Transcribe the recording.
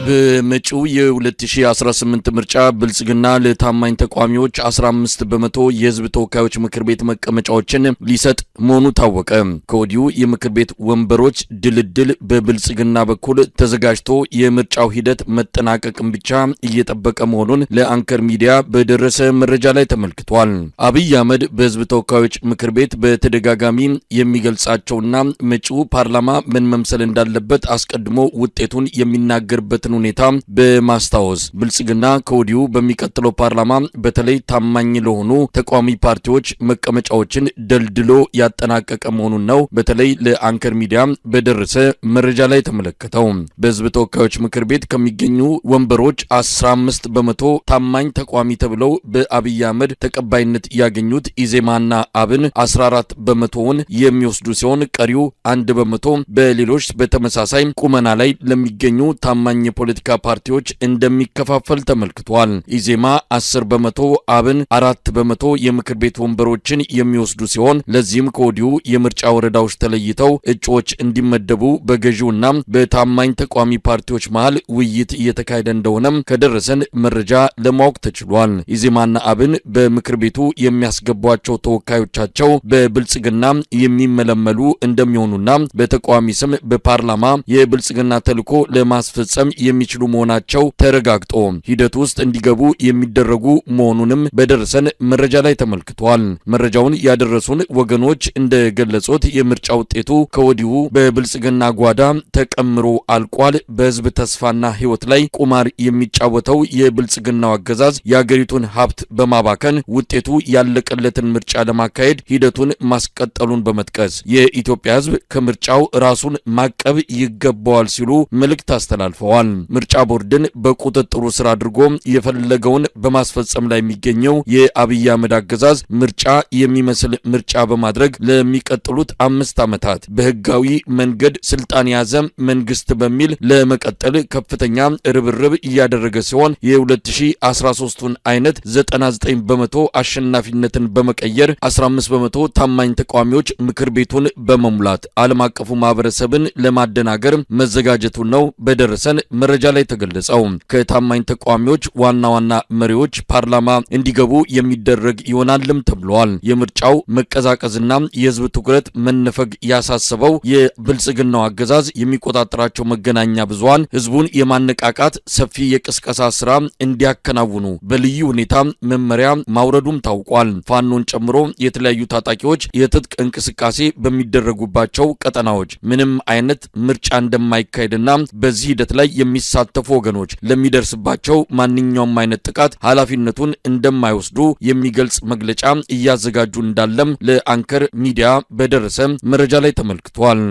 በመጪው የ2018 ምርጫ ብልጽግና ለታማኝ ተቋሚዎች 15 በመቶ የህዝብ ተወካዮች ምክር ቤት መቀመጫዎችን ሊሰጥ መሆኑ ታወቀ። ከወዲሁ የምክር ቤት ወንበሮች ድልድል በብልጽግና በኩል ተዘጋጅቶ የምርጫው ሂደት መጠናቀቅን ብቻ እየጠበቀ መሆኑን ለአንከር ሚዲያ በደረሰ መረጃ ላይ ተመልክቷል። አብይ አህመድ በህዝብ ተወካዮች ምክር ቤት በተደጋጋሚ የሚገልጻቸውና መጪው ፓርላማ ምን መምሰል እንዳለበት አስቀድሞ ውጤቱን የሚናገርበት ሁኔታ በማስታወስ ብልጽግና ከወዲሁ በሚቀጥለው ፓርላማ በተለይ ታማኝ ለሆኑ ተቋሚ ፓርቲዎች መቀመጫዎችን ደልድሎ ያጠናቀቀ መሆኑን ነው በተለይ ለአንከር ሚዲያ በደረሰ መረጃ ላይ ተመለከተው። በህዝብ ተወካዮች ምክር ቤት ከሚገኙ ወንበሮች 15 በመቶ ታማኝ ተቋሚ ተብለው በአብይ አህመድ ተቀባይነት ያገኙት ኢዜማና አብን 14 በመቶውን የሚወስዱ ሲሆን ቀሪው 1 በመቶ በሌሎች በተመሳሳይ ቁመና ላይ ለሚገኙ ታማኝ ፖለቲካ ፓርቲዎች እንደሚከፋፈል ተመልክቷል። ኢዜማ 10 በመቶ፣ አብን 4 በመቶ የምክር ቤት ወንበሮችን የሚወስዱ ሲሆን ለዚህም ከወዲሁ የምርጫ ወረዳዎች ተለይተው እጩዎች እንዲመደቡ በገዢውና በታማኝ ተቋሚ ፓርቲዎች መሃል ውይይት እየተካሄደ እንደሆነም ከደረሰን መረጃ ለማወቅ ተችሏል። ኢዜማና አብን በምክር ቤቱ የሚያስገቧቸው ተወካዮቻቸው በብልጽግና የሚመለመሉ እንደሚሆኑና በተቋሚ ስም በፓርላማ የብልጽግና ተልዕኮ ለማስፈጸም የሚችሉ መሆናቸው ተረጋግጦ ሂደት ውስጥ እንዲገቡ የሚደረጉ መሆኑንም በደረሰን መረጃ ላይ ተመልክቷል። መረጃውን ያደረሱን ወገኖች እንደገለጹት የምርጫ ውጤቱ ከወዲሁ በብልጽግና ጓዳ ተቀምሮ አልቋል። በህዝብ ተስፋና ህይወት ላይ ቁማር የሚጫወተው የብልጽግናው አገዛዝ የአገሪቱን ሀብት በማባከን ውጤቱ ያለቀለትን ምርጫ ለማካሄድ ሂደቱን ማስቀጠሉን በመጥቀስ የኢትዮጵያ ህዝብ ከምርጫው ራሱን ማቀብ ይገባዋል ሲሉ መልእክት አስተላልፈዋል። ምርጫ ቦርድን በቁጥጥሩ ስር አድርጎ የፈለገውን በማስፈጸም ላይ የሚገኘው የአብይ አህመድ አገዛዝ ምርጫ የሚመስል ምርጫ በማድረግ ለሚቀጥሉት 5 ዓመታት በህጋዊ መንገድ ስልጣን የያዘ መንግስት በሚል ለመቀጠል ከፍተኛ ርብርብ እያደረገ ሲሆን የ2013ቱን አይነት 99 በመቶ አሸናፊነትን በመቀየር 15 በመቶ ታማኝ ተቋሚዎች ምክር ቤቱን በመሙላት ዓለም አቀፉ ማህበረሰብን ለማደናገር መዘጋጀቱን ነው በደረሰን መረጃ ላይ ተገለጸው። ከታማኝ ተቋሚዎች ዋና ዋና መሪዎች ፓርላማ እንዲገቡ የሚደረግ ይሆናልም ተብሏል። የምርጫው መቀዛቀዝና የህዝብ ትኩረት መነፈግ ያሳሰበው የብልጽግናው አገዛዝ የሚቆጣጠራቸው መገናኛ ብዙሃን ህዝቡን የማነቃቃት ሰፊ የቅስቀሳ ስራ እንዲያከናውኑ በልዩ ሁኔታ መመሪያ ማውረዱም ታውቋል። ፋኖን ጨምሮ የተለያዩ ታጣቂዎች የትጥቅ እንቅስቃሴ በሚደረጉባቸው ቀጠናዎች ምንም አይነት ምርጫ እንደማይካሄድና በዚህ ሂደት ላይ የሚሳተፉ ወገኖች ለሚደርስባቸው ማንኛውም አይነት ጥቃት ኃላፊነቱን እንደማይወስዱ የሚገልጽ መግለጫ እያዘጋጁ እንዳለም ለአንከር ሚዲያ በደረሰ መረጃ ላይ ተመልክቷል።